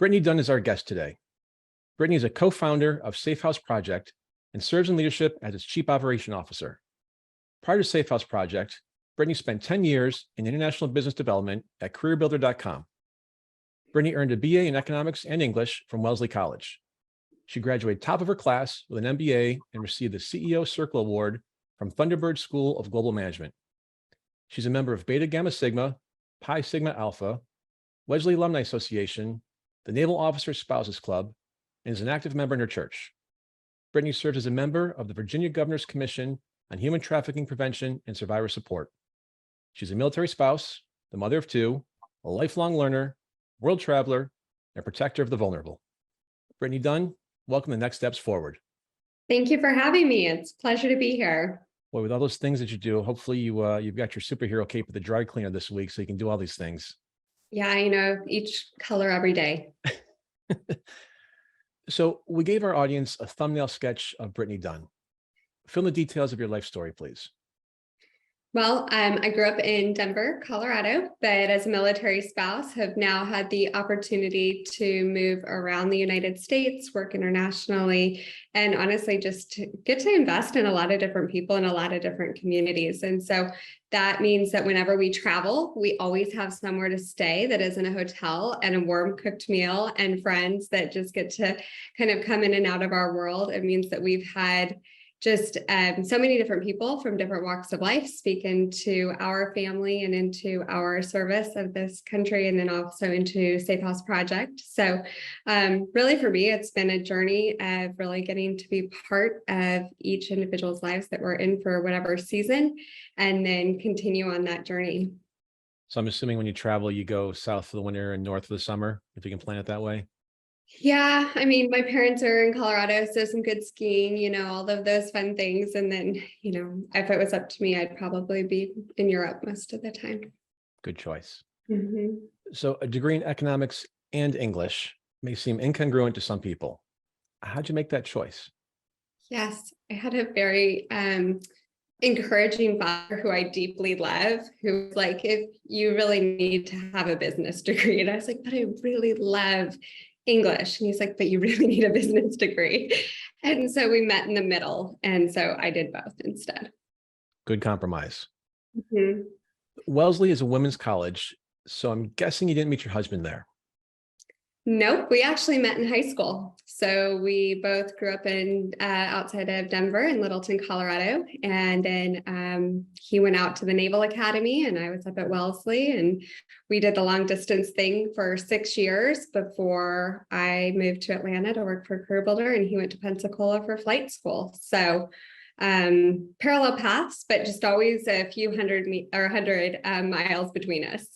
Brittany Dunn is our guest today. Brittany is a co-founder of Safe House Project and serves in leadership as its Chief Operation Officer. Prior to Safe House Project, Brittany spent 10 years in international business development at careerbuilder.com. Brittany earned a BA in economics and English from Wellesley College. She graduated top of her class with an MBA and received the CEO Circle Award from Thunderbird School of Global Management. She's a member of Beta Gamma Sigma, Pi Sigma Alpha, Wellesley Alumnae Association, the Naval Officers Spouses Club, and is an active member in her church. Brittany serves as a member of the Virginia Governor's Commission on Human Trafficking Prevention and Survivor Support. She's a military spouse, the mother of two, a lifelong learner, world traveler, and protector of the vulnerable. Brittany Dunn, welcome to Next Steps Forward. Thank you for having me. It's a pleasure to be here. Well, with all those things that you do, hopefully you've got your superhero cape with the dry cleaner this week so you can do all these things. Yeah, each color every day. So we gave our audience a thumbnail sketch of Brittany Dunn. Fill in the details of your life story, please. Well, I grew up in Denver, Colorado, but as a military spouse, have now had the opportunity to move around the United States, work internationally, and honestly, just to get to invest in a lot of different people in a lot of different communities. And so that means that whenever we travel, we always have somewhere to stay that isn't a hotel and a warm cooked meal and friends that just get to kind of come in and out of our world. It means that we've had just so many different people from different walks of life speak into our family and into our service of this country, and then also into Safe House Project. So really for me, it's been a journey of really getting to be part of each individual's lives that we're in for whatever season, and then continue on that journey. So I'm assuming when you travel, you go south for the winter and north for the summer, if you can plan it that way. Yeah, my parents are in Colorado, so some good skiing, all of those fun things. And then, if it was up to me, I'd probably be in Europe most of the time. Good choice. Mm-hmm. So a degree in economics and English may seem incongruent to some people. How'd you make that choice? Yes, I had a very encouraging father who I deeply love, who was like, if you really need to have a business degree. And I was like, but I really love English. And he's like, but you really need a business degree. And so we met in the middle. And so I did both instead. Good compromise. Mm-hmm. Wellesley is a women's college, so I'm guessing you didn't meet your husband there. Nope, we actually met in high school. So we both grew up in outside of Denver in Littleton, Colorado. And then he went out to the Naval Academy and I was up at Wellesley, and we did the long distance thing for 6 years before I moved to Atlanta to work for CareerBuilder, and he went to Pensacola for flight school. So parallel paths, but just always a few hundred miles between us.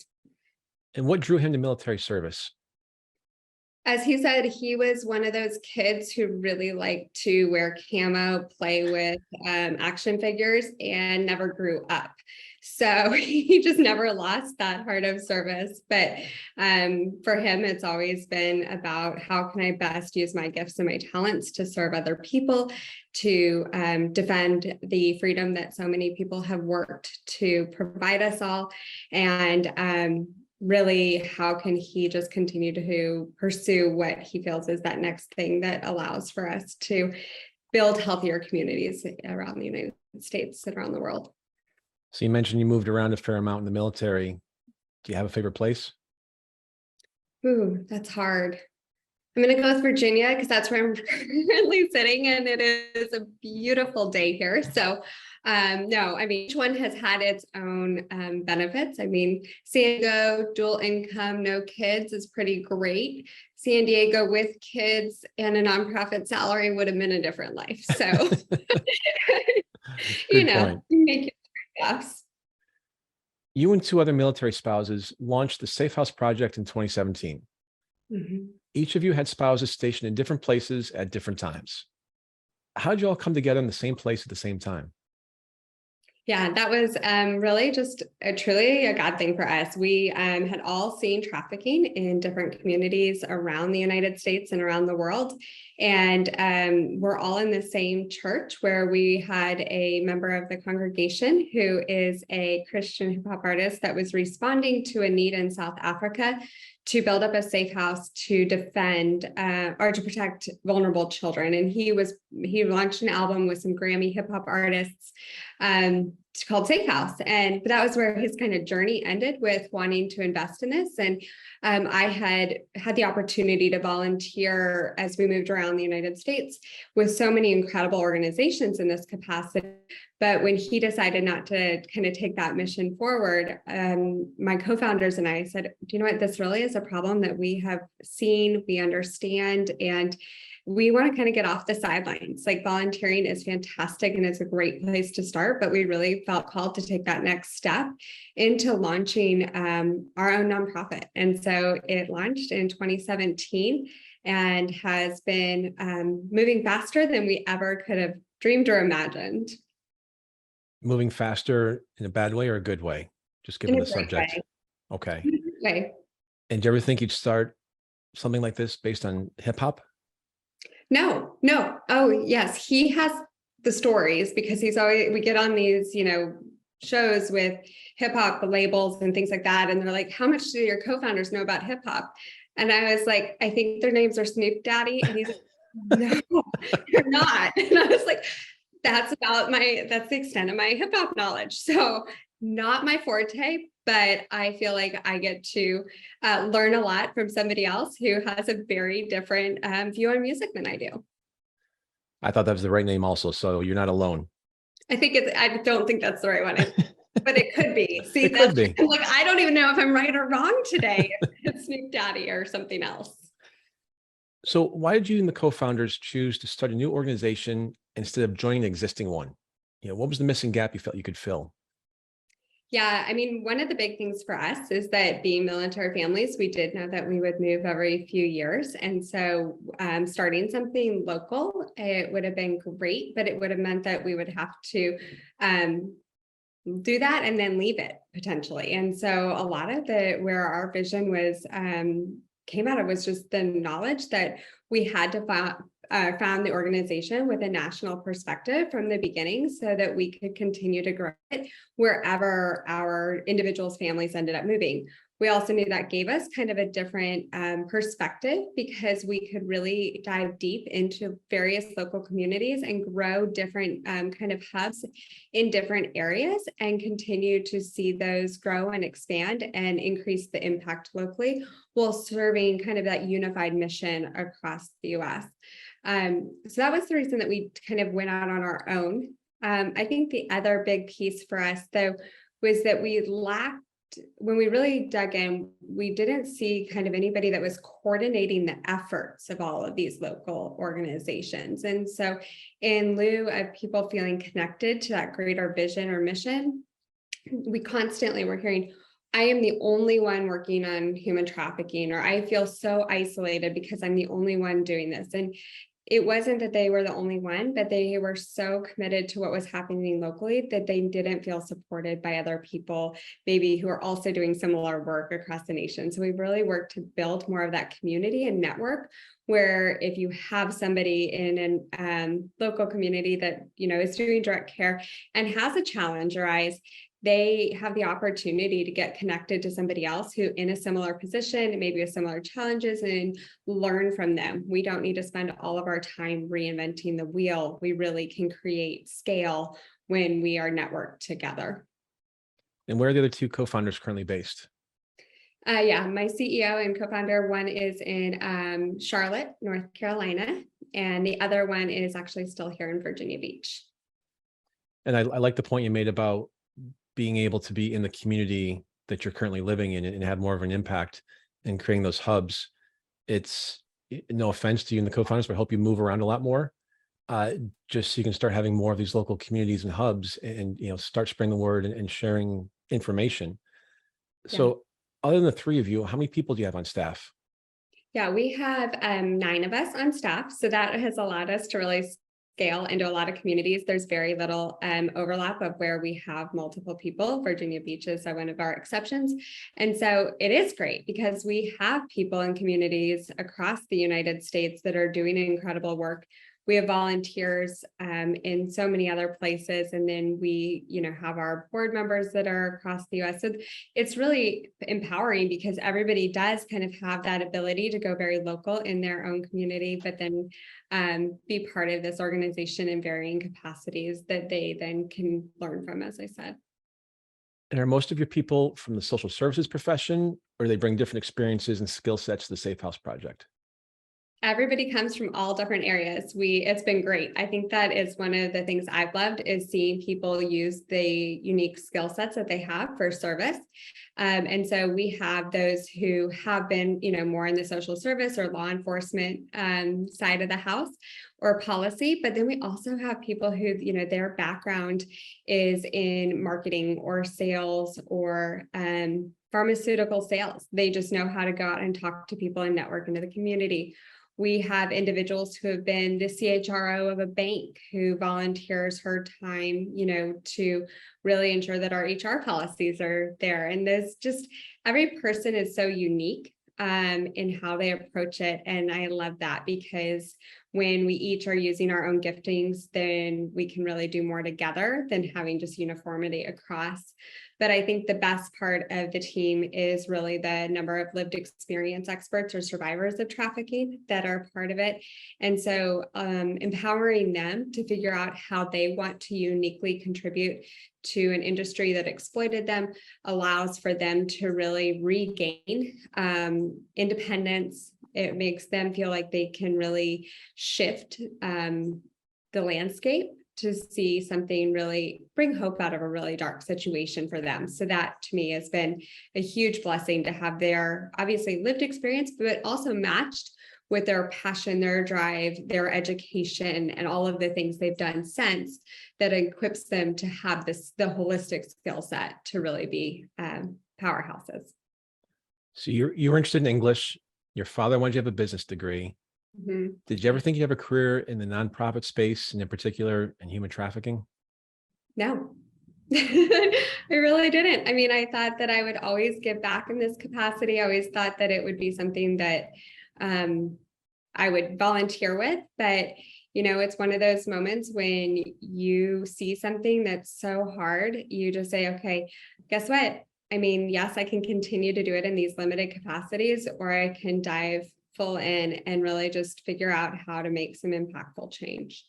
And what drew him to military service? As he said, he was one of those kids who really liked to wear camo, play with action figures, and never grew up. So he just never lost that heart of service. But for him, it's always been about how can I best use my gifts and my talents to serve other people, to defend the freedom that so many people have worked to provide us all. And really, how can he just continue to pursue what he feels is that next thing that allows for us to build healthier communities around the United States and around the world. So you mentioned you moved around a fair amount in the military. Do you have a favorite place? Ooh, that's hard. I'm going to go with Virginia because that's where I'm currently sitting, and it is a beautiful day here. So no, each one has had its own benefits. San Diego, dual income, no kids is pretty great. San Diego with kids and a nonprofit salary would have been a different life. So, make it yes. You and two other military spouses launched the Safe House Project in 2017. Mm-hmm. Each of you had spouses stationed in different places at different times. How did you all come together in the same place at the same time? Yeah, that was really just truly a God thing for us. We had all seen trafficking in different communities around the United States and around the world. And we're all in the same church where we had a member of the congregation who is a Christian hip hop artist that was responding to a need in South Africa to build up a safe house to defend or to protect vulnerable children. And he launched an album with some Grammy hip hop artists called Safe House. But that was where his kind of journey ended, with wanting to invest in this. And I had the opportunity to volunteer as we moved around the United States with so many incredible organizations in this capacity. But when he decided not to kind of take that mission forward, my co-founders and I said, do you know what, this really is a problem that we have seen, we understand, and we want to kind of get off the sidelines. Like, volunteering is fantastic and it's a great place to start, but we really felt called to take that next step into launching our own nonprofit. And so it launched in 2017 and has been moving faster than we ever could have dreamed or imagined. Moving faster in a bad way or a good way? Just given the subject. Way. Okay. Way. And do you ever think you'd start something like this based on hip hop? No. Oh, yes. He has the stories, because we get on these, shows with hip hop labels and things like that. And they're like, how much do your co-founders know about hip hop? And I was like, I think their names are Snoop Daddy. And he's like, no, you're not. And I was like, that's the extent of my hip hop knowledge. So not my forte, but I feel like I get to learn a lot from somebody else who has a very different view on music than I do. I thought that was the right name also. So you're not alone. I don't think that's the right one, but it could be. See, it could be. I'm like, I don't even know if I'm right or wrong today. It's Snoop Daddy or something else. So why did you and the co-founders choose to start a new organization instead of joining an existing one? What was the missing gap you felt you could fill? Yeah, I mean, one of the big things for us is that, being military families, we did know that we would move every few years. And so starting something local, it would have been great, but it would have meant that we would have to do that and then leave it potentially. And so a lot of where our vision was came out of was just the knowledge that we had to found the organization with a national perspective from the beginning, so that we could continue to grow it wherever our individuals' families ended up moving. We also knew that gave us kind of a different perspective, because we could really dive deep into various local communities and grow different kind of hubs in different areas, and continue to see those grow and expand and increase the impact locally, while serving kind of that unified mission across the U.S. So that was the reason that we kind of went out on our own. I think the other big piece for us, though, was that we lacked, when we really dug in, we didn't see kind of anybody that was coordinating the efforts of all of these local organizations. And so in lieu of people feeling connected to that greater vision or mission, we constantly were hearing, I am the only one working on human trafficking, or I feel so isolated because I'm the only one doing this. And it wasn't that they were the only one, but they were so committed to what was happening locally that they didn't feel supported by other people, maybe who are also doing similar work across the nation. So we've really worked to build more of that community and network, where if you have somebody in a local community that, is doing direct care and has a challenge arise, they have the opportunity to get connected to somebody else who in a similar position, maybe with similar challenges, and learn from them. We don't need to spend all of our time reinventing the wheel. We really can create scale when we are networked together. And where are the other two co-founders currently based? Yeah, my CEO and co-founder, one is in Charlotte, North Carolina, and the other one is actually still here in Virginia Beach. And I like the point you made about being able to be in the community that you're currently living in and have more of an impact in creating those hubs. It's no offense to you and the co-founders, but I hope you move around a lot more, just so you can start having more of these local communities and hubs, and start spreading the word and sharing information. Yeah. So other than the three of you, how many people do you have on staff? Yeah, we have 9 of us on staff. So that has allowed us to really scale into a lot of communities. There's very little overlap of where we have multiple people. Virginia Beach is one of our exceptions. And so it is great, because we have people in communities across the United States that are doing incredible work We have volunteers in so many other places. And then we, have our board members that are across the US. So it's really empowering because everybody does kind of have that ability to go very local in their own community, but then be part of this organization in varying capacities that they then can learn from, as I said. And are most of your people from the social services profession, or do they bring different experiences and skill sets to the Safe House Project? Everybody comes from all different areas. It's been great. I think that is one of the things I've loved is seeing people use the unique skill sets that they have for service. And so we have those who have been, more in the social service or law enforcement side of the house or policy. But then we also have people who, their background is in marketing or sales or pharmaceutical sales. They just know how to go out and talk to people and network into the community. We have individuals who have been the CHRO of a bank who volunteers her time, to really ensure that our HR policies are there. And there's just, every person is so unique in how they approach it. And I love that because when we each are using our own giftings, then we can really do more together than having just uniformity across. But I think the best part of the team is really the number of lived experience experts or survivors of trafficking that are part of it. And so empowering them to figure out how they want to uniquely contribute to an industry that exploited them allows for them to really regain independence. It makes them feel like they can really shift the landscape to see something really bring hope out of a really dark situation for them. So that to me has been a huge blessing to have their obviously lived experience, but also matched with their passion, their drive, their education, and all of the things they've done since that equips them to have the holistic skill set to really be powerhouses. So you were interested in English. Your father wanted you to have a business degree. Mm-hmm. Did you ever think you have a career in the nonprofit space, and in particular in human trafficking? No, I really didn't. I mean, I thought that I would always give back in this capacity. I always thought that it would be something that I would volunteer with, but it's one of those moments when you see something that's so hard, you just say, okay, guess what? I mean, yes, I can continue to do it in these limited capacities, or I can dive full in and really just figure out how to make some impactful change.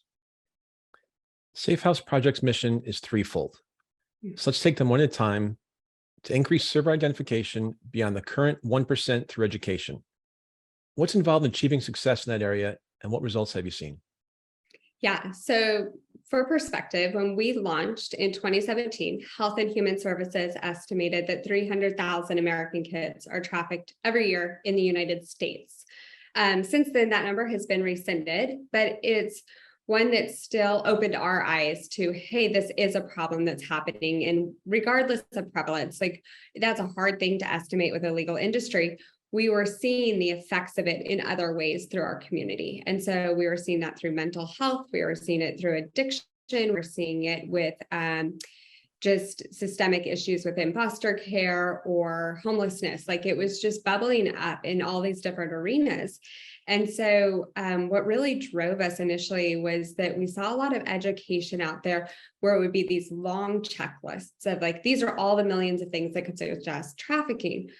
Safe House Project's mission is threefold. So let's take them one at a time. To increase survivor identification beyond the current 1% through education. What's involved in achieving success in that area, and what results have you seen? Yeah, so for perspective, when we launched in 2017, Health and Human Services estimated that 300,000 American kids are trafficked every year in the United States. Since then, that number has been rescinded, but it's one that still opened our eyes to, hey, this is a problem that's happening. And regardless of prevalence, like that's a hard thing to estimate with a legal industry. We were seeing the effects of it in other ways through our community. And so we were seeing that through mental health. We were seeing it through addiction. We're seeing it with just systemic issues within foster care or homelessness. Like it was just bubbling up in all these different arenas. And so what really drove us initially was that we saw a lot of education out there where it would be these long checklists of like, these are all the millions of things that could suggest trafficking.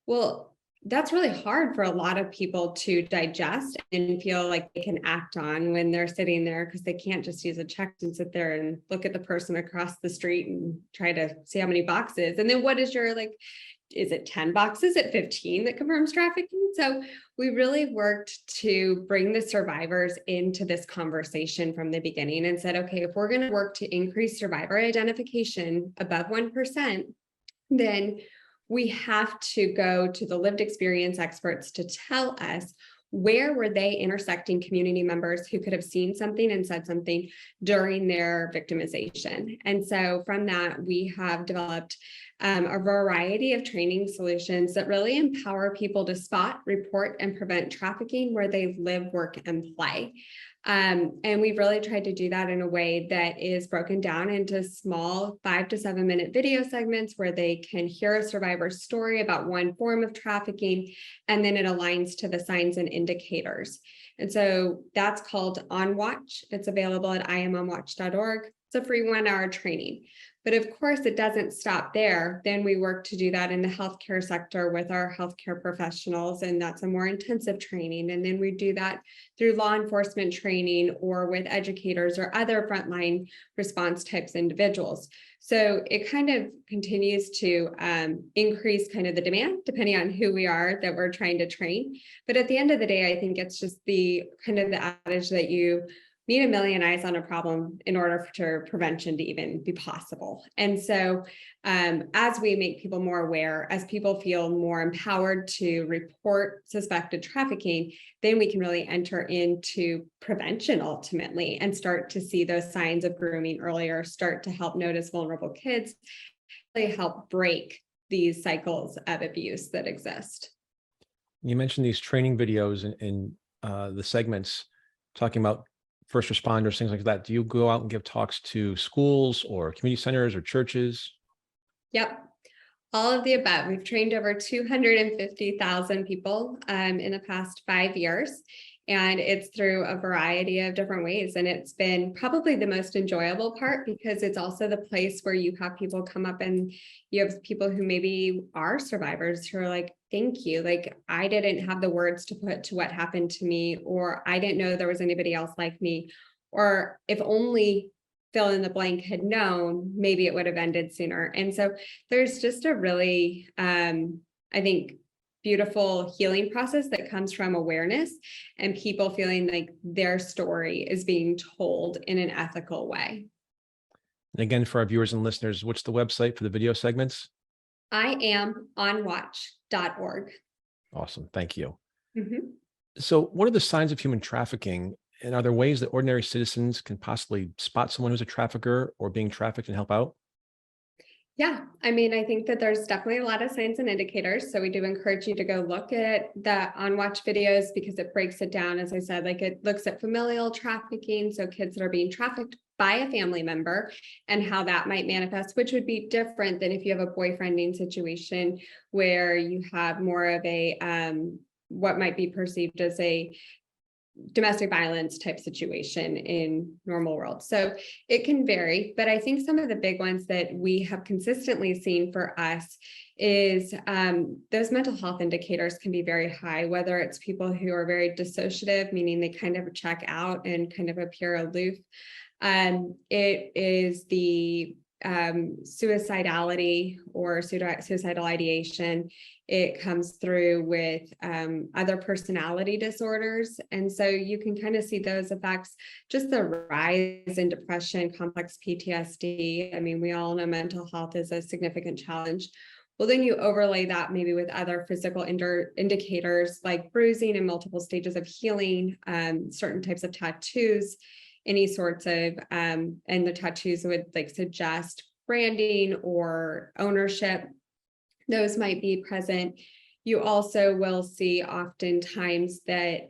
Well, that's really hard for a lot of people to digest and feel like they can act on when they're sitting there, because they can't just use a check and sit there and look at the person across the street and try to see how many boxes. And then what is your, like, is it 10 boxes at 15 that confirms trafficking? So we really worked to bring the survivors into this conversation from the beginning and said, okay, if we're going to work to increase survivor identification above 1%, then we have to go to the lived experience experts to tell us where were they intersecting community members who could have seen something and said something during their victimization. And so from that, we have developed a variety of training solutions that really empower people to spot, report, and prevent trafficking where they live, work, and play. And we've really tried to do that in a way that is broken down into small 5 to 7 minute video segments where they can hear a survivor's story about one form of trafficking, and then it aligns to the signs and indicators. And so that's called On Watch. It's available at iamonwatch.org. It's a free 1-hour training. But of course, it doesn't stop there. Then we work to do that in the healthcare sector with our healthcare professionals, and that's a more intensive training. And then we do that through law enforcement training or with educators or other frontline response types individuals. So it kind of continues to increase kind of the demand depending on who we are that we're trying to train. But at the end of the day, I think it's just the kind of the adage that you need a million eyes on a problem in order for prevention to even be possible. And so as we make people more aware, as people feel more empowered to report suspected trafficking, then we can really enter into prevention ultimately and start to see those signs of grooming earlier, start to help notice vulnerable kids, really help break these cycles of abuse that exist. You mentioned these training videos in the segments talking about first responders, things like that. Do you go out and give talks to schools or community centers or churches? Yep. All of the above. We've trained over 250,000 people in the past 5 years, and it's through a variety of different ways. And it's been probably the most enjoyable part because it's also the place where you have people come up and you have people who maybe are survivors who are like, thank you. Like, I didn't have the words to put to what happened to me, or I didn't know there was anybody else like me, or if only fill in the blank had known, maybe it would have ended sooner. And so there's just a really, I think, beautiful healing process that comes from awareness and people feeling like their story is being told in an ethical way. And again, for our viewers and listeners, what's the website for the video segments? iamonwatch.org. Awesome. Thank you. Mm-hmm. So what are the signs of human trafficking? And are there ways that ordinary citizens can possibly spot someone who's a trafficker or being trafficked and help out? Yeah, I mean, I think that there's definitely a lot of signs and indicators. So we do encourage you to go look at the On Watch videos because it breaks it down. As I said, like it looks at familial trafficking, so kids that are being trafficked by a family member and how that might manifest, which would be different than if you have a boyfriending situation where you have more of a what might be perceived as a domestic violence type situation in normal world. So it can vary, but I think some of the big ones that we have consistently seen for us is those mental health indicators can be very high, whether it's people who are very dissociative, meaning they kind of check out and kind of appear aloof. It is the suicidality or suicidal ideation. It comes through with other personality disorders. And so you can kind of see those effects, just the rise in depression, complex PTSD. I mean, we all know mental health is a significant challenge. Well, then you overlay that maybe with other physical indicators like bruising and multiple stages of healing, certain types of tattoos, any sorts of, and the tattoos would like suggest branding or ownership. Those might be present. You also will see oftentimes that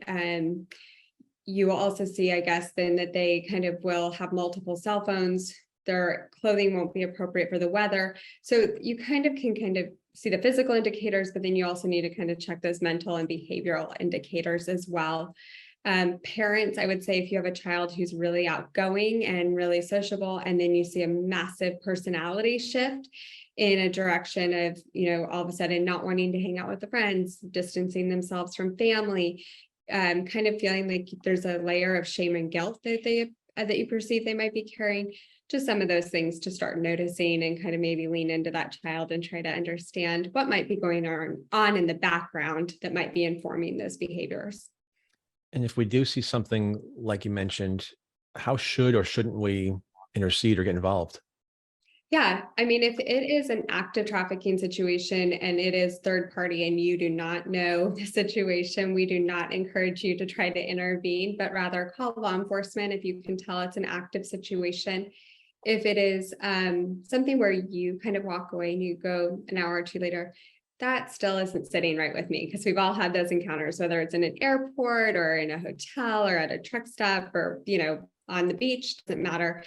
you will also see, I guess, then that they kind of will have multiple cell phones. Their clothing won't be appropriate for the weather. So you kind of can see the physical indicators, but then you also need to kind of check those mental and behavioral indicators as well. Parents, I would say if you have a child who's really outgoing and really sociable, and then you see a massive personality shift in a direction of, all of a sudden not wanting to hang out with the friends, distancing themselves from family, kind of feeling like there's a layer of shame and guilt that you perceive they might be carrying, just some of those things to start noticing and kind of maybe lean into that child and try to understand what might be going on in the background that might be informing those behaviors. And if we do see something like you mentioned, how should or shouldn't we intercede or get involved? Yeah, I mean, if it is an active trafficking situation and it is third party and you do not know the situation, we do not encourage you to try to intervene, but rather call law enforcement if you can tell it's an active situation. If it is something where you kind of walk away and you go an hour or two later, that still isn't sitting right with me, because we've all had those encounters, whether it's in an airport or in a hotel or at a truck stop or, on the beach, doesn't matter.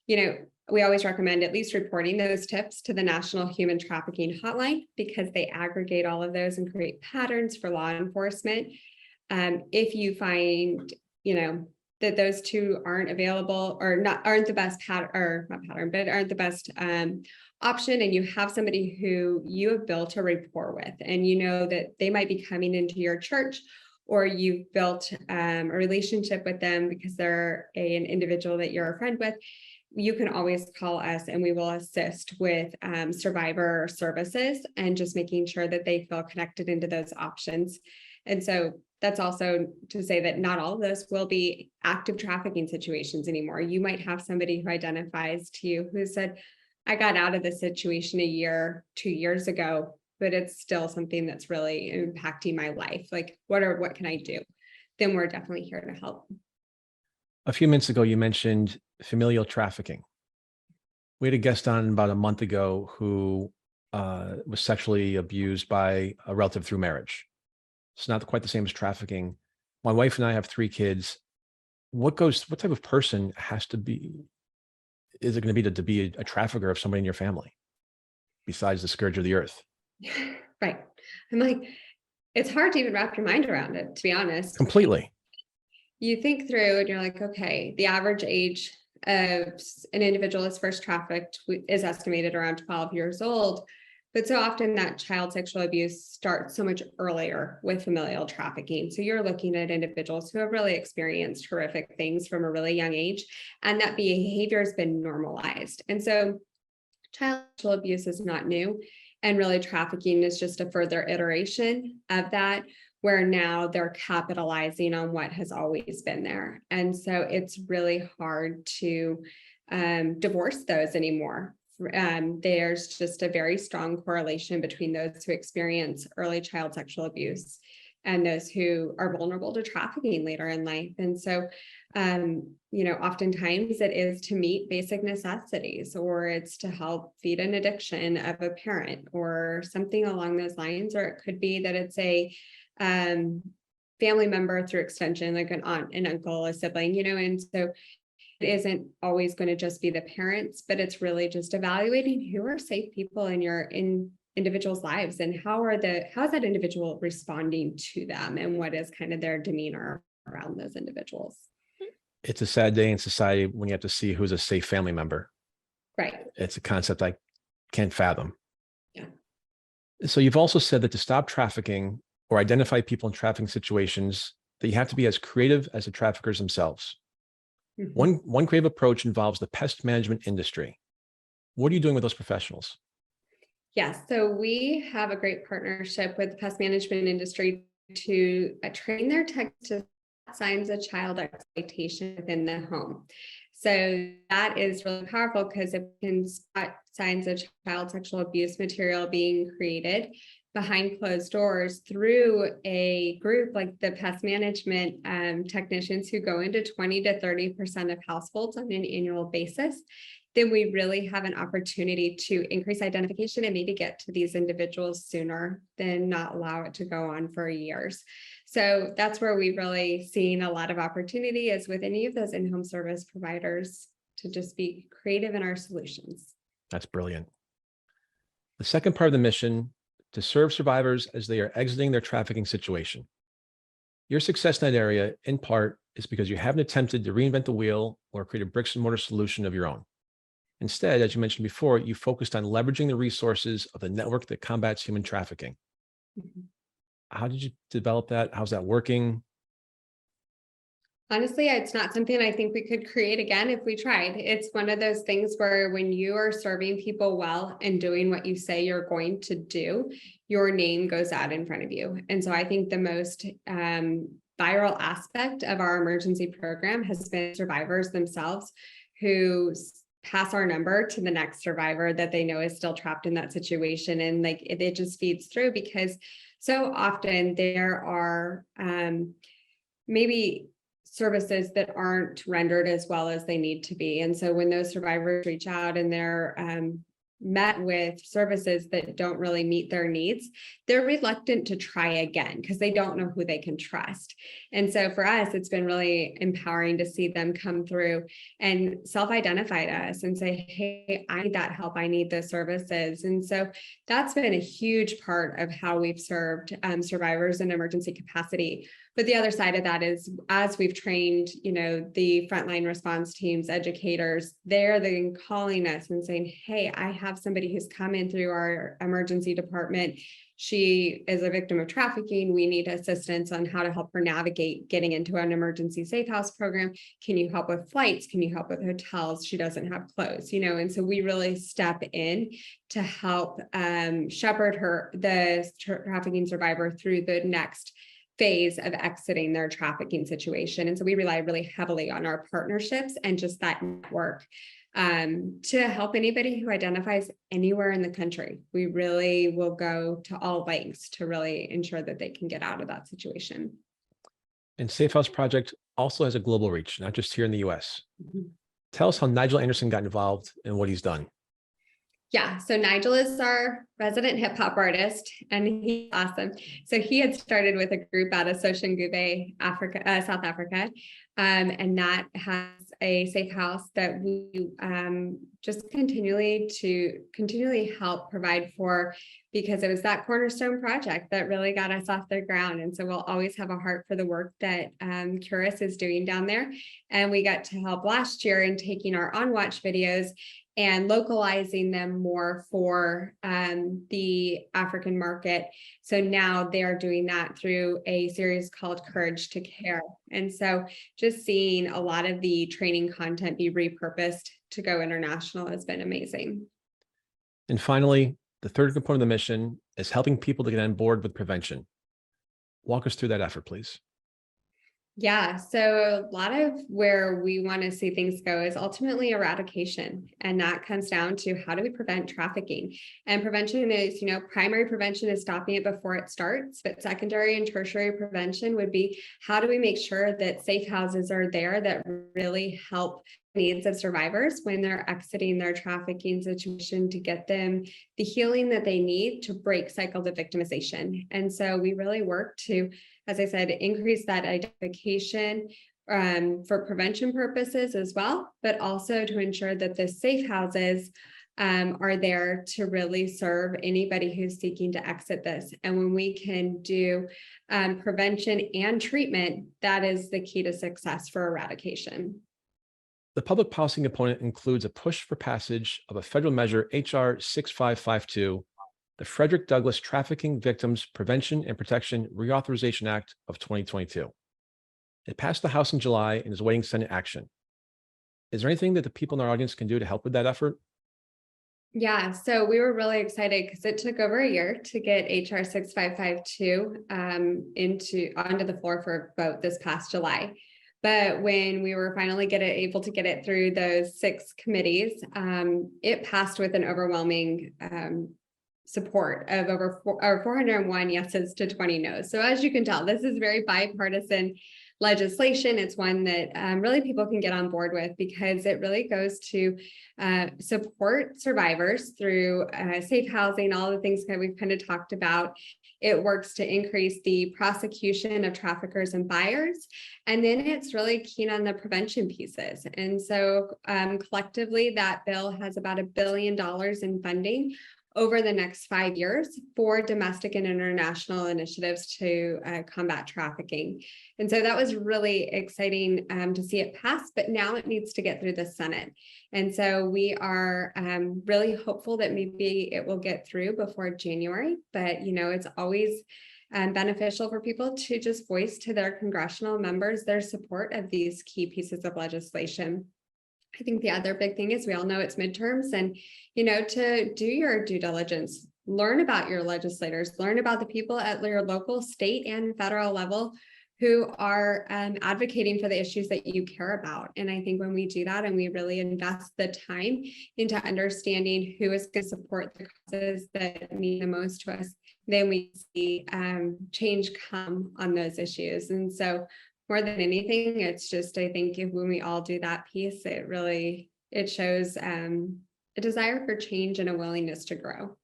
We always recommend at least reporting those tips to the National Human Trafficking Hotline, because they aggregate all of those and create patterns for law enforcement. If you find, that those two aren't available or aren't the best aren't the best option, and you have somebody who you have built a rapport with, and that they might be coming into your church, or you've built a relationship with them because they're an individual that you're a friend with, you can always call us and we will assist with survivor services and just making sure that they feel connected into those options. And so that's also to say that not all of those will be active trafficking situations anymore. You might have somebody who identifies to you who said, I got out of this situation a year, 2 years ago, but it's still something that's really impacting my life. Like, what can I do? Then we're definitely here to help. A few minutes ago, you mentioned familial trafficking. We had a guest on about a month ago who was sexually abused by a relative through marriage. It's not quite the same as trafficking. My wife and I have 3 kids. What type of person is it going to be a trafficker of somebody in your family besides the scourge of the earth? Right. I'm like, it's hard to even wrap your mind around it, to be honest. Completely. You think through and you're like, okay, the average age of an individual is first trafficked is estimated around 12 years old. But so often that child sexual abuse starts so much earlier with familial trafficking. So you're looking at individuals who have really experienced horrific things from a really young age, and that behavior has been normalized. And so child sexual abuse is not new. And really trafficking is just a further iteration of that, where now they're capitalizing on what has always been there. And so it's really hard to divorce those anymore. There's just a very strong correlation between those who experience early child sexual abuse and those who are vulnerable to trafficking later in life. And so, oftentimes it is to meet basic necessities, or it's to help feed an addiction of a parent or something along those lines, or it could be that it's a family member through extension, like an aunt, an uncle, a sibling, and so it isn't always going to just be the parents, but it's really just evaluating who are safe people in individuals' lives, and how's that individual responding to them, and what is kind of their demeanor around those individuals. It's a sad day in society when you have to see who's a safe family member. Right. It's a concept I can't fathom. Yeah. So you've also said that to stop trafficking or identify people in trafficking situations, that you have to be as creative as the traffickers themselves. Mm-hmm. One creative approach involves the pest management industry. What are you doing with those professionals? Yes, so we have a great partnership with the pest management industry to train their techs to signs of child exploitation within the home. So that is really powerful, because if we can spot signs of child sexual abuse material being created behind closed doors through a group like the pest management technicians who go into 20 to 30% of households on an annual basis, then we really have an opportunity to increase identification and maybe get to these individuals sooner than not allow it to go on for years. So that's where we've really seen a lot of opportunity, is with any of those in-home service providers, to just be creative in our solutions. That's brilliant. The second part of the mission, to serve survivors as they are exiting their trafficking situation. Your success in that area, in part, is because you haven't attempted to reinvent the wheel or create a bricks and mortar solution of your own. Instead, as you mentioned before, you focused on leveraging the resources of the network that combats human trafficking. Mm-hmm. How did you develop that? How's that working? Honestly, it's not something I think we could create again if we tried. It's one of those things where when you are serving people well and doing what you say you're going to do, your name goes out in front of you. And so I think the most viral aspect of our emergency program has been survivors themselves who pass our number to the next survivor that they know is still trapped in that situation. And like it just feeds through, because so often there are maybe services that aren't rendered as well as they need to be. And so when those survivors reach out and they're met with services that don't really meet their needs, they're reluctant to try again because they don't know who they can trust. And so for us, it's been really empowering to see them come through and self-identify to us and say, hey, I need that help. I need those services. And so that's been a huge part of how we've served survivors in emergency capacity. But the other side of that is, as we've trained, the frontline response teams, educators, they're then calling us and saying, hey, I have somebody who's come in through our emergency department. She is a victim of trafficking. We need assistance on how to help her navigate getting into an emergency safe house program. Can you help with flights? Can you help with hotels? She doesn't have clothes, and so we really step in to help shepherd the trafficking survivor, through the next phase of exiting their trafficking situation. And so we rely really heavily on our partnerships and just that network to help anybody who identifies anywhere in the country. We really will go to all lengths to really ensure that they can get out of that situation. And Safe House Project also has a global reach, not just here in the US. Mm-hmm. Tell us how Nigel Anderson got involved and what he's done. Yeah, so Nigel is our resident hip hop artist, and he's awesome. So he had started with a group out of Soshanguve, South Africa, and that has a safe house that we just continually help provide for, because it was that cornerstone project that really got us off the ground. And so we'll always have a heart for the work that Curis is doing down there. And we got to help last year in taking our On Watch videos and localizing them more for the African market. So now they are doing that through a series called Courage to Care. And so just seeing a lot of the training content be repurposed to go international has been amazing. And finally, the third component of the mission is helping people to get on board with prevention. Walk us through that effort, please. Yeah, so a lot of where we want to see things go is ultimately eradication. And that comes down to, how do we prevent trafficking? And prevention is, primary prevention is stopping it before it starts, but secondary and tertiary prevention would be, how do we make sure that safe houses are there that really help needs of survivors when they're exiting their trafficking situation, to get them the healing that they need to break cycles of victimization. And so we really work to, as I said, increase that identification for prevention purposes as well, but also to ensure that the safe houses are there to really serve anybody who's seeking to exit this. And when we can do prevention and treatment, that is the key to success for eradication. The public policy component includes a push for passage of a federal measure, H.R. 6552, the Frederick Douglass Trafficking Victims Prevention and Protection Reauthorization Act of 2022. It passed the House in July and is awaiting Senate action. Is there anything that the people in our audience can do to help with that effort? Yeah, so we were really excited because it took over a year to get HR 6552 onto the floor for a vote this past July. But when we were finally able to get it through those 6 committees, it passed with an overwhelming support of over 401 yeses to 20 noes. So as you can tell, this is very bipartisan legislation. It's one that really people can get on board with, because it really goes to support survivors through safe housing, all the things that we've kind of talked about. It works to increase the prosecution of traffickers and buyers. And then it's really keen on the prevention pieces. And so collectively, that bill has about $1 billion in funding over the next 5 years for domestic and international initiatives to combat trafficking. And so that was really exciting to see it pass, but now it needs to get through the Senate. And so we are really hopeful that maybe it will get through before January, but it's always beneficial for people to just voice to their congressional members their support of these key pieces of legislation. I think the other big thing is, we all know it's midterms, and, to do your due diligence, learn about your legislators, learn about the people at your local, state, and federal level who are advocating for the issues that you care about. And I think when we do that and we really invest the time into understanding who is going to support the causes that mean the most to us, then we see change come on those issues. And so more than anything, it's just, I think when we all do that piece, it shows a desire for change and a willingness to grow.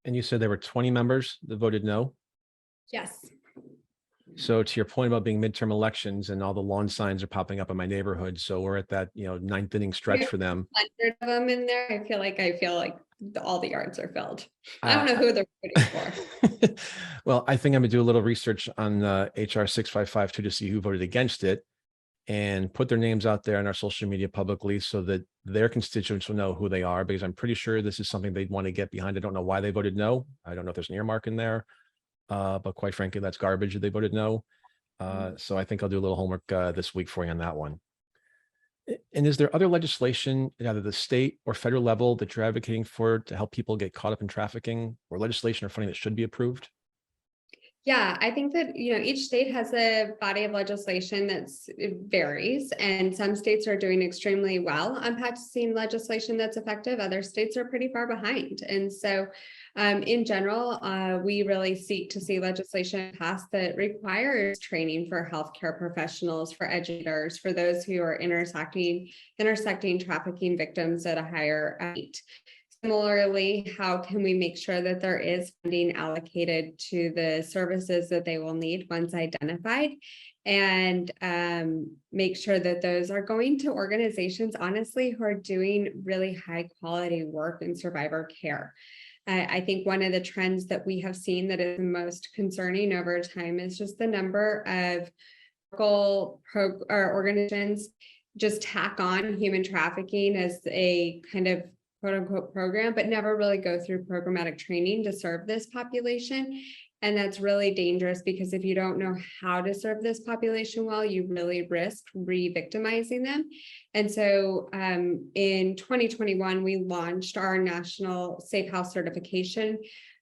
And you said there were 20 members that voted no. Yes. So to your point about being midterm elections and all the lawn signs are popping up in my neighborhood. So we're at that, ninth inning stretch for them. 100 of them in there. I feel like all the yards are filled. I don't know who they're voting for. Well, I think I'm gonna do a little research on HR 6552 to see who voted against it and put their names out there on our social media publicly so that their constituents will know who they are, because I'm pretty sure this is something they'd want to get behind. I don't know why they voted no. I don't know if there's an earmark in there. But quite frankly, that's garbage that they voted no. So I think I'll do a little homework this week for you on that one. And is there other legislation at either the state or federal level that you're advocating for to help people get caught up in trafficking, or legislation or funding that should be approved? Yeah, I think that, each state has a body of legislation it varies, and some states are doing extremely well on passing legislation that's effective. Other states are pretty far behind. And so in general, we really seek to see legislation passed that requires training for healthcare professionals, for educators, for those who are intersecting trafficking victims at a higher rate. Similarly, how can we make sure that there is funding allocated to the services that they will need once identified, and make sure that those are going to organizations, honestly, who are doing really high quality work in survivor care. I think one of the trends that we have seen that is most concerning over time is just the number of local organizations just tack on human trafficking as a kind of quote unquote program, but never really go through programmatic training to serve this population. And that's really dangerous, because if you don't know how to serve this population well, you really risk re-victimizing them. And so in 2021, we launched our national Safe House certification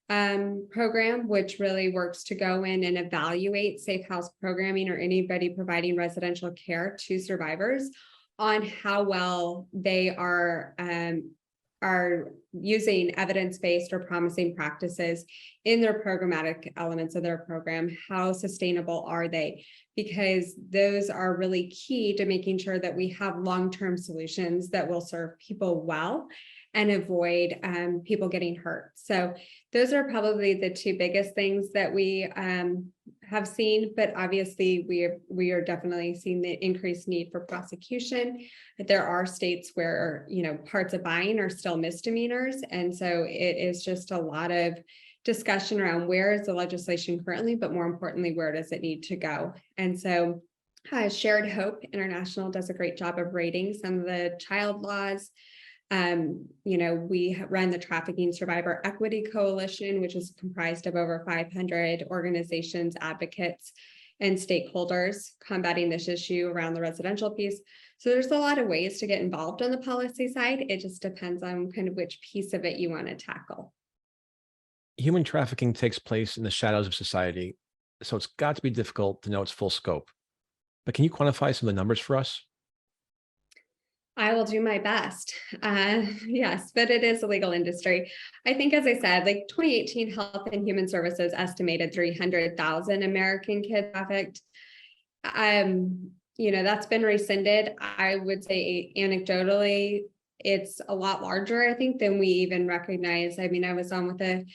program, which really works to go in and evaluate safe house programming or anybody providing residential care to survivors on how well they are using evidence-based or promising practices in their programmatic elements of their program. How sustainable are they? Because those are really key to making sure that we have long-term solutions that will serve people well and avoid people getting hurt. So those are probably the two biggest things that we have seen, but obviously we are definitely seeing the increased need for prosecution. There are states where, parts of buying are still misdemeanors. And so it is just a lot of discussion around where is the legislation currently, but more importantly, where does it need to go? And so Shared Hope International does a great job of rating some of the child laws. We run the Trafficking Survivor Equity Coalition, which is comprised of over 500 organizations, advocates, and stakeholders combating this issue around the residential piece. So there's a lot of ways to get involved on the policy side. It just depends on kind of which piece of it you want to tackle. Human trafficking takes place in the shadows of society, so it's got to be difficult to know its full scope. But can you quantify some of the numbers for us? I will do my best. Yes, but it is a legal industry. I think, as I said, 2018 Health and Human Services estimated 300,000 American kids trafficked. That's been rescinded. I would say anecdotally, it's a lot larger, I think, than we even recognize. I mean, I was on with a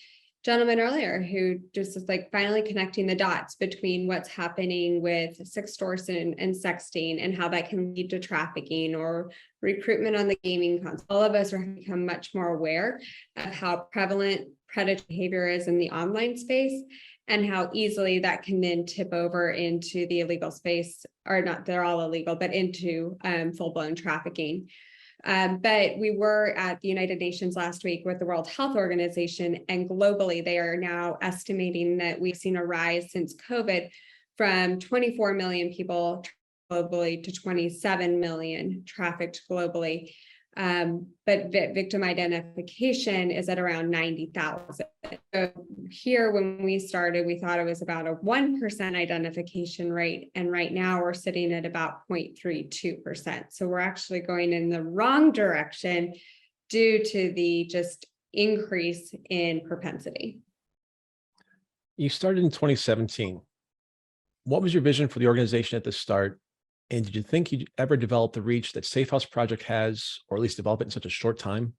gentleman earlier who just is finally connecting the dots between what's happening with sextortion and sexting and how that can lead to trafficking or recruitment on the gaming console. All of us are become much more aware of how prevalent predatory behavior is in the online space and how easily that can then tip over into the illegal space, or not, they're all illegal, but into full-blown trafficking. But we were at the United Nations last week with the World Health Organization, and globally, they are now estimating that we've seen a rise since COVID from 24 million people globally to 27 million trafficked globally. But victim identification is at around 90,000. So here, when we started, we thought it was about a 1% identification rate. And right now we're sitting at about 0.32%. So we're actually going in the wrong direction due to the just increase in propensity. You started in 2017. What was your vision for the organization at the start? And did you think you'd ever develop the reach that Safe House Project has, or at least develop it in such a short time?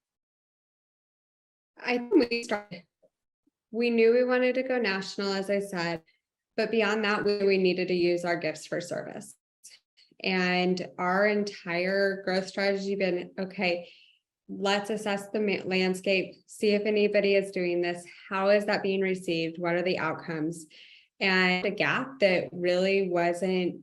I think when we started, we knew we wanted to go national, as I said, but beyond that, we needed to use our gifts for service. And our entire growth strategy been, okay, let's assess the landscape, see if anybody is doing this. How is that being received? What are the outcomes? And a gap that really wasn't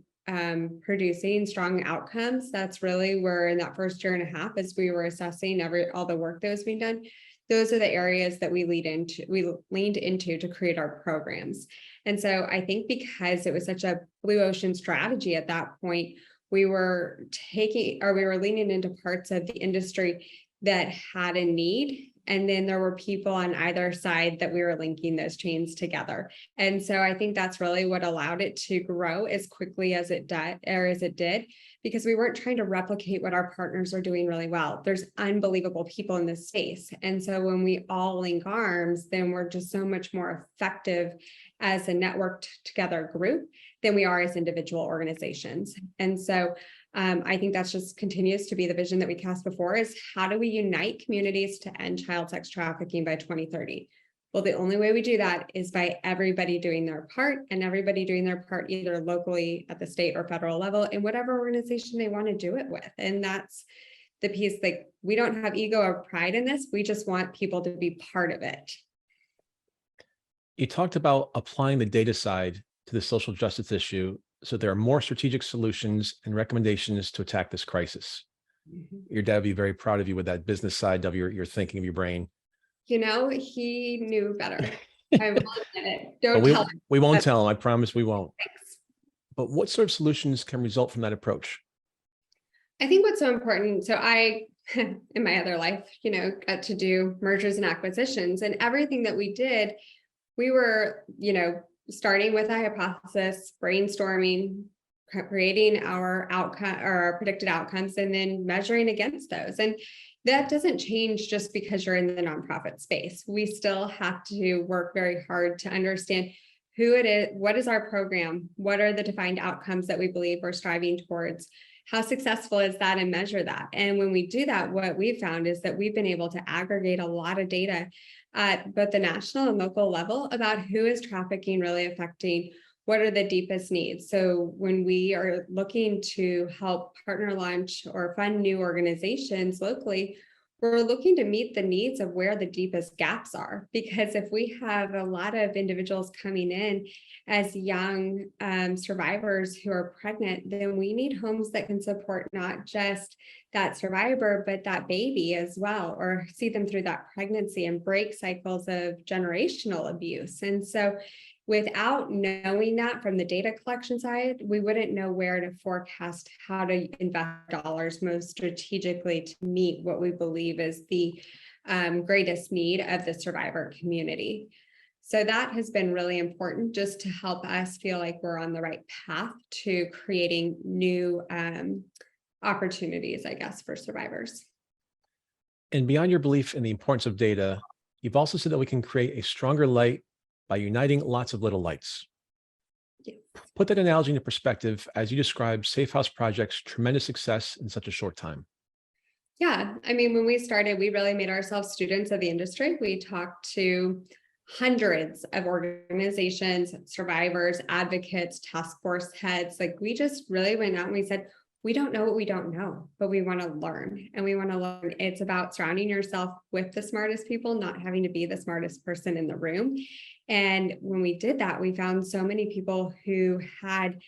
producing strong outcomes. That's really where in that first year and a half, as we were assessing all the work that was being done, those are the areas that we leaned into to create our programs. And so I think because it was such a blue ocean strategy at that point, we were leaning into parts of the industry that had a need. And then there were people on either side that we were linking those chains together. And so I think that's really what allowed it to grow as quickly as it did, because we weren't trying to replicate what our partners are doing really well. There's unbelievable people in this space. And so when we all link arms, then we're just so much more effective as a networked together group than we are as individual organizations. And so I think that's just continues to be the vision that we cast before, is how do we unite communities to end child sex trafficking by 2030? Well, the only way we do that is by everybody doing their part, and everybody doing their part either locally at the state or federal level in whatever organization they want to do it with. And that's the piece, like, we don't have ego or pride in this. We just want people to be part of it. You talked about applying the data side to the social justice issue, so there are more strategic solutions and recommendations to attack this crisis. Your dad would be very proud of you with that business side of your thinking, of your brain. You know, he knew better. I will admit it. Don't tell him. We won't tell him. I promise we won't. Thanks. But what sort of solutions can result from that approach? I think what's so important, so I, in my other life, got to do mergers and acquisitions, and everything that we did, we were, starting with a hypothesis, brainstorming, creating our outcome or our predicted outcomes, and then measuring against those. And that doesn't change just because you're in the nonprofit space. We still have to work very hard to understand who it is, what is our program, what are the defined outcomes that we believe we're striving towards, how successful is that, and measure that. And when we do that, what we've found is that we've been able to aggregate a lot of data at both the national and local level about who is trafficking really affecting, what are the deepest needs. So when we are looking to help partner launch or fund new organizations locally, we're looking to meet the needs of where the deepest gaps are. Because if we have a lot of individuals coming in as young survivors who are pregnant, then we need homes that can support not just that survivor, but that baby as well, or see them through that pregnancy and break cycles of generational abuse. And so without knowing that from the data collection side, we wouldn't know where to forecast how to invest dollars most strategically to meet what we believe is the greatest need of the survivor community. So that has been really important, just to help us feel like we're on the right path to creating new opportunities, I guess, for survivors. And beyond your belief in the importance of data, you've also said that we can create a stronger light by uniting lots of little lights. Yes. Put that analogy into perspective as you describe Safe House Project's tremendous success in such a short time. Yeah, I mean, when we started, we really made ourselves students of the industry. We talked to hundreds of organizations, survivors, advocates, task force heads. Like, we just really went out and we said, we don't know what we don't know, but we want to learn. And we want to learn. It's about surrounding yourself with the smartest people, not having to be the smartest person in the room. And when we did that, we found so many people who had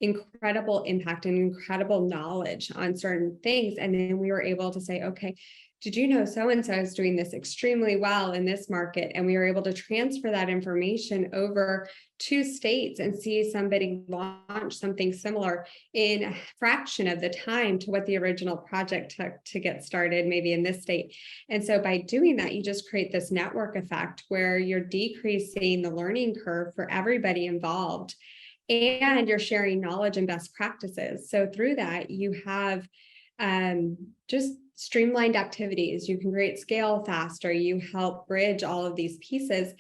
incredible impact and incredible knowledge on certain things. And then we were able to say, okay, did you know so-and-so is doing this extremely well in this market? And we were able to transfer that information over to states and see somebody launch something similar in a fraction of the time to what the original project took to get started, maybe in this state. And so by doing that, you just create this network effect where you're decreasing the learning curve for everybody involved, and you're sharing knowledge and best practices. So through that, you have just streamlined activities. You can create scale faster. You help bridge all of these pieces.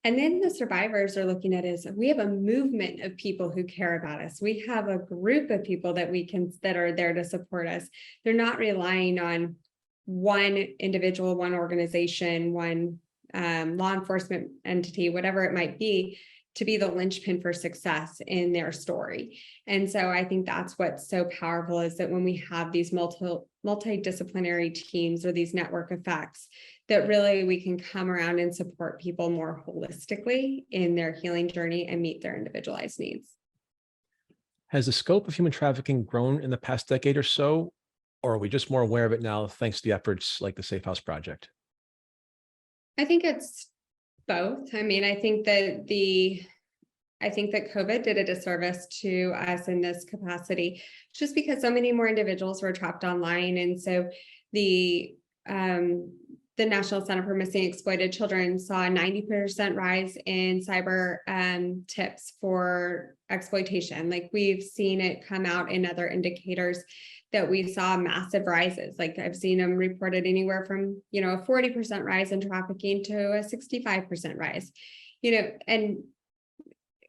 And then the survivors are looking at it as, we have a movement of people who care about us. We have a group of people that are there to support us. They're not relying on one individual, one organization, one law enforcement entity, whatever it might be, to be the linchpin for success in their story. And so I think that's what's so powerful, is that when we have these multidisciplinary teams or these network effects, that really we can come around and support people more holistically in their healing journey and meet their individualized needs. Has the scope of human trafficking grown in the past decade or so, or are we just more aware of it now thanks to the efforts like the Safe House Project? I think it's both. I mean, I think that COVID did a disservice to us in this capacity, just because so many more individuals were trapped online. And so the National Center for Missing and Exploited Children saw a 90% rise in cyber tips for exploitation. Like, we've seen it come out in other indicators that we saw massive rises. Like, I've seen them reported anywhere from, a 40% rise in trafficking to a 65% rise, and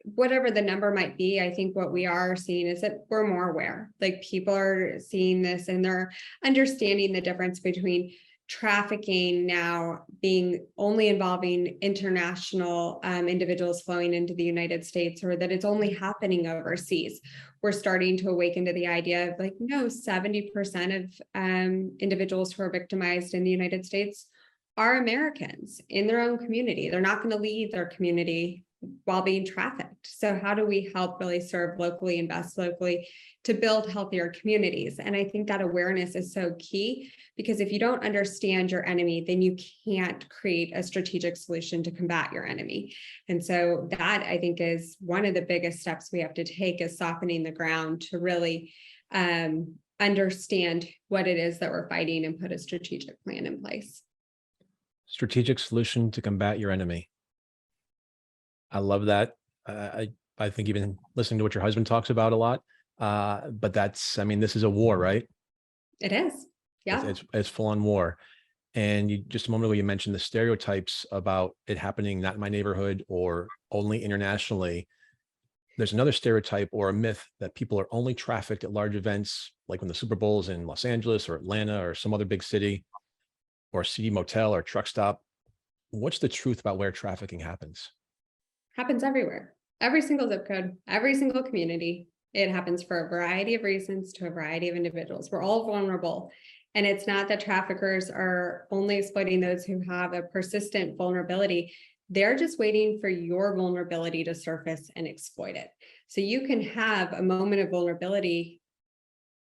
whatever the number might be, I think what we are seeing is that we're more aware. Like, people are seeing this and they're understanding the difference between trafficking now being only involving international individuals flowing into the United States, or that it's only happening overseas. We're starting to awaken to the idea of, like, no, 70% of individuals who are victimized in the United States are Americans in their own community. They're not going to leave their community while being trafficked. So how do we help really serve locally, invest locally to build healthier communities? And I think that awareness is so key, because if you don't understand your enemy, then you can't create a strategic solution to combat your enemy. And so that, I think, is one of the biggest steps we have to take, is softening the ground to really understand what it is that we're fighting and put a strategic plan in place. Strategic solution to combat your enemy. I love that. I think even listening to what your husband talks about a lot, but this is a war, right? It is. Yeah. It's full on war. And just a moment ago, you mentioned the stereotypes about it happening not in my neighborhood or only internationally. There's another stereotype or a myth that people are only trafficked at large events, like when the Super Bowl is in Los Angeles or Atlanta or some other big city, or a seedy motel or truck stop. What's the truth about where trafficking happens? Happens everywhere. Every single zip code, every single community. It happens for a variety of reasons to a variety of individuals. We're all vulnerable. And it's not that traffickers are only exploiting those who have a persistent vulnerability. They're just waiting for your vulnerability to surface and exploit it. So you can have a moment of vulnerability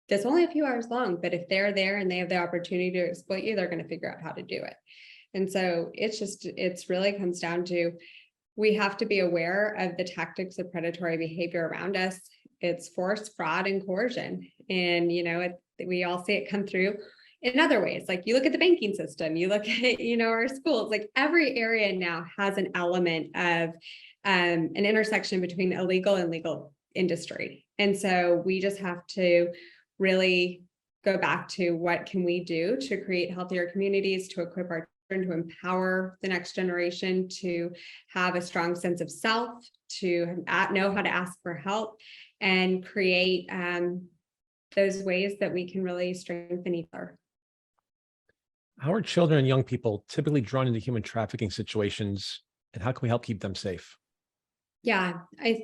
that's only a few hours long, but if they're there and they have the opportunity to exploit you, they're going to figure out how to do it. And so it's really comes down to, we have to be aware of the tactics of predatory behavior around us. It's force, fraud, and coercion. And, we all see it come through in other ways. Like, you look at the banking system, you look at, our schools, like every area now has an element of an intersection between illegal and legal industry. And so we just have to really go back to, what can we do to create healthier communities, to equip our children, to empower the next generation, to have a strong sense of self, to know how to ask for help, and create those ways that we can really strengthen each other. How are children and young people typically drawn into human trafficking situations, and how can we help keep them safe? Yeah, I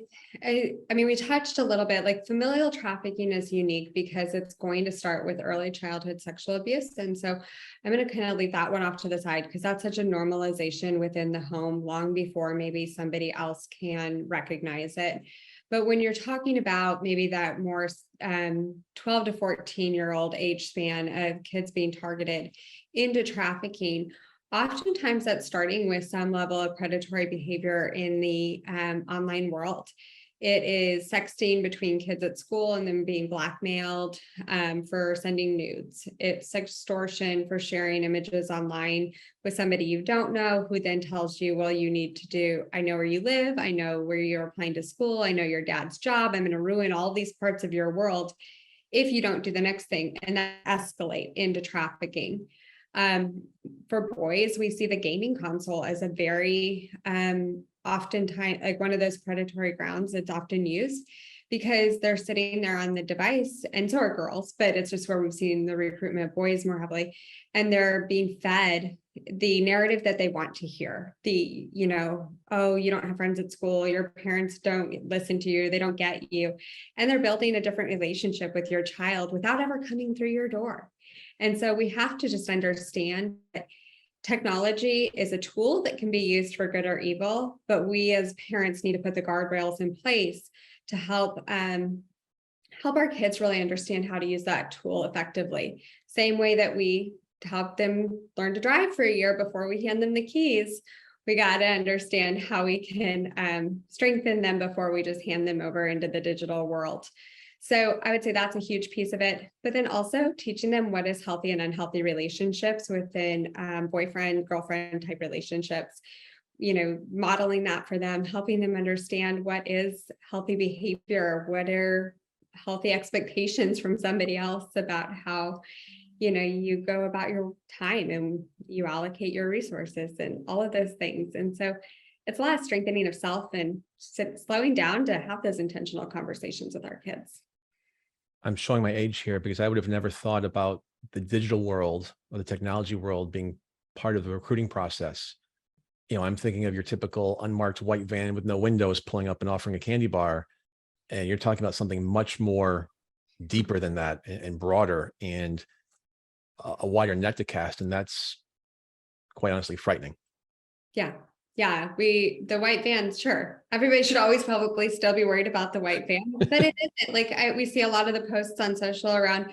mean, we touched a little bit, like, familial trafficking is unique because it's going to start with early childhood sexual abuse. And so I'm going to kind of leave that one off to the side, because that's such a normalization within the home long before maybe somebody else can recognize it. But when you're talking about maybe that more 12 to 14-year-old age span of kids being targeted into trafficking, oftentimes that's starting with some level of predatory behavior in the online world. It is sexting between kids at school and then being blackmailed for sending nudes. It's extortion for sharing images online with somebody you don't know, who then tells you, well, you need to do, I know where you live, I know where you're applying to school, I know your dad's job, I'm going to ruin all these parts of your world if you don't do the next thing, and that escalate into trafficking. For boys, we see the gaming console as a very oftentimes, like, one of those predatory grounds that's often used, because they're sitting there on the device, and so are girls, but it's just where we've seen the recruitment of boys more heavily, and they're being fed the narrative that they want to hear. The, oh, you don't have friends at school, your parents don't listen to you, they don't get you. And they're building a different relationship with your child without ever coming through your door. And so we have to just understand that technology is a tool that can be used for good or evil, but we as parents need to put the guardrails in place to help our kids really understand how to use that tool effectively. Same way that we help them learn to drive for a year before we hand them the keys, we got to understand how we can strengthen them before we just hand them over into the digital world. So I would say that's a huge piece of it, but then also teaching them what is healthy and unhealthy relationships within boyfriend, girlfriend type relationships, modeling that for them, helping them understand what is healthy behavior, what are healthy expectations from somebody else about how, you go about your time and you allocate your resources and all of those things. And so it's a lot of strengthening of self and slowing down to have those intentional conversations with our kids. I'm showing my age here because I would have never thought about the digital world or the technology world being part of the recruiting process. I'm thinking of your typical unmarked white van with no windows pulling up and offering a candy bar. And you're talking about something much more deeper than that and broader and a wider net to cast. And that's quite honestly frightening. Yeah. Yeah. The white van, sure. Everybody should always probably still be worried about the white van, but it isn't. Like we see a lot of the posts on social around,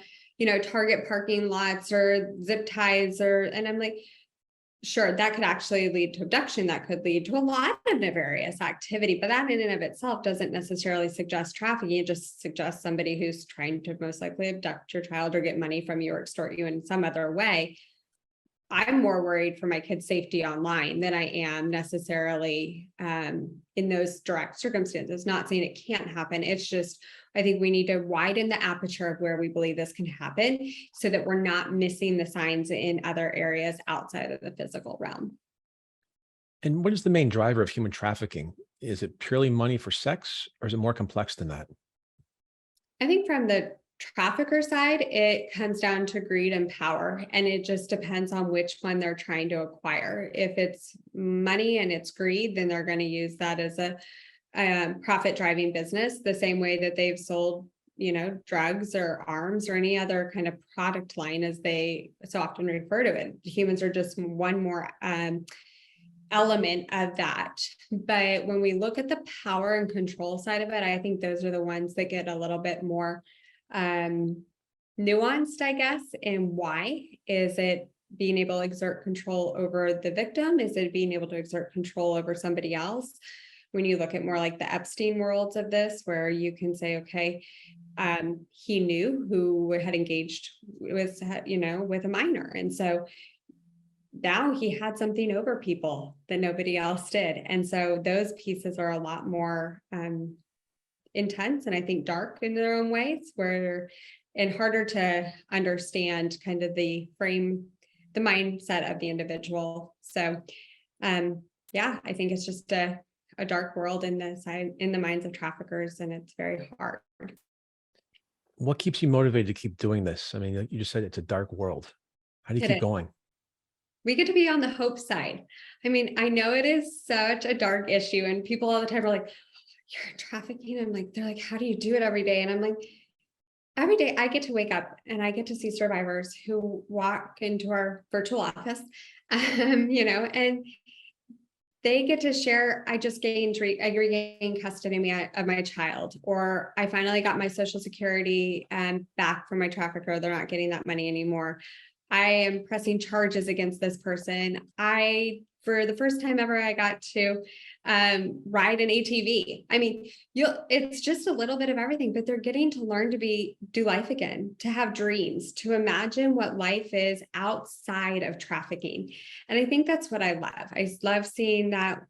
Target parking lots or zip ties and I'm like, sure, that could actually lead to abduction. That could lead to a lot of nefarious activity, but that in and of itself doesn't necessarily suggest trafficking. It just suggests somebody who's trying to most likely abduct your child or get money from you or extort you in some other way. I'm more worried for my kid's safety online than I am necessarily in those direct circumstances. Not saying it can't happen. It's just, I think we need to widen the aperture of where we believe this can happen so that we're not missing the signs in other areas outside of the physical realm. And what is the main driver of human trafficking? Is it purely money for sex, or is it more complex than that? I think from the trafficker side, it comes down to greed and power, and it just depends on which one they're trying to acquire. If it's money and it's greed, then they're going to use that as a profit driving business, the same way that they've sold, drugs or arms or any other kind of product line, as they so often refer to it. Humans are just one more element of that. But when we look at the power and control side of it, I think those are the ones that get a little bit more nuanced, I guess. And why? Is it being able to exert control over the victim? Is it being able to exert control over somebody else? When you look at more like the Epstein worlds of this, where you can say, okay, he knew who had engaged with, with a minor. And so now he had something over people that nobody else did. And so those pieces are a lot more intense and I think dark in their own ways, and harder to understand kind of the mindset of the individual. So I think it's just a dark world in the minds of traffickers, and it's very hard. What keeps you motivated to keep doing this? I mean, you just said it's a dark world. How do you keep going? We get to be on the hope side. I mean, I know it is such a dark issue, and people all the time are like, you're in trafficking. I'm like, they're like, how do you do it every day? And I'm like, every day I get to wake up and I get to see survivors who walk into our virtual office, and they get to share, I regained custody of my child, or I finally got my Social Security back from my trafficker. They're not getting that money anymore. I am pressing charges against this person. For the first time ever, I got to ride an ATV. I mean, it's just a little bit of everything, but they're getting to learn to do life again, to have dreams, to imagine what life is outside of trafficking. And I think that's what I love. I love seeing that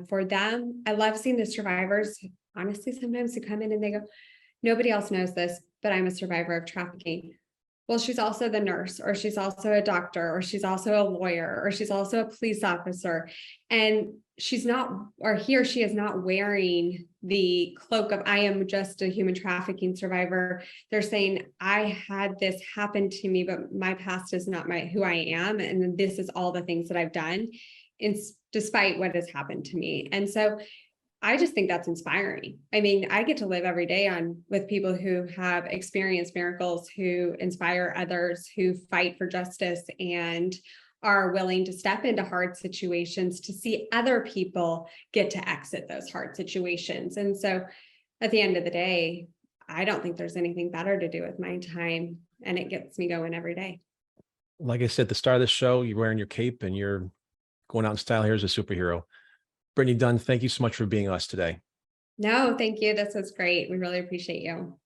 for them. I love seeing the survivors, honestly, sometimes who come in and they go, nobody else knows this, but I'm a survivor of trafficking. Well, she's also the nurse, or she's also a doctor, or she's also a lawyer, or she's also a police officer. And she's not, or he or she is not wearing the cloak of I am just a human trafficking survivor. They're saying I had this happen to me, but my past is not who I am, and this is all the things that I've done, despite what has happened to me. And so I just think that's inspiring. I mean, I get to live every day with people who have experienced miracles, who inspire others, who fight for justice, and are willing to step into hard situations to see other people get to exit those hard situations. And so at the end of the day, I don't think there's anything better to do with my time, and it gets me going every day. Like I said at the start of the show, you're wearing your cape and you're going out in style here as a superhero. Brittany Dunn, thank you so much for being us today. No, thank you. This was great. We really appreciate you.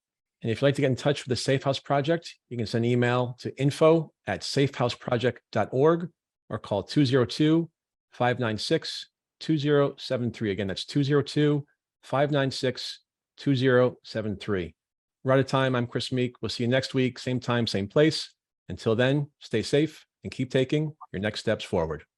And if you'd like to get in touch with the Safe House Project, you can send an email to info@safehouseproject.org or call 202-596-2073. Again, that's 202-596-2073. We're out of time. I'm Chris Meek. We'll see you next week, same time, same place. Until then, stay safe and keep taking your next steps forward.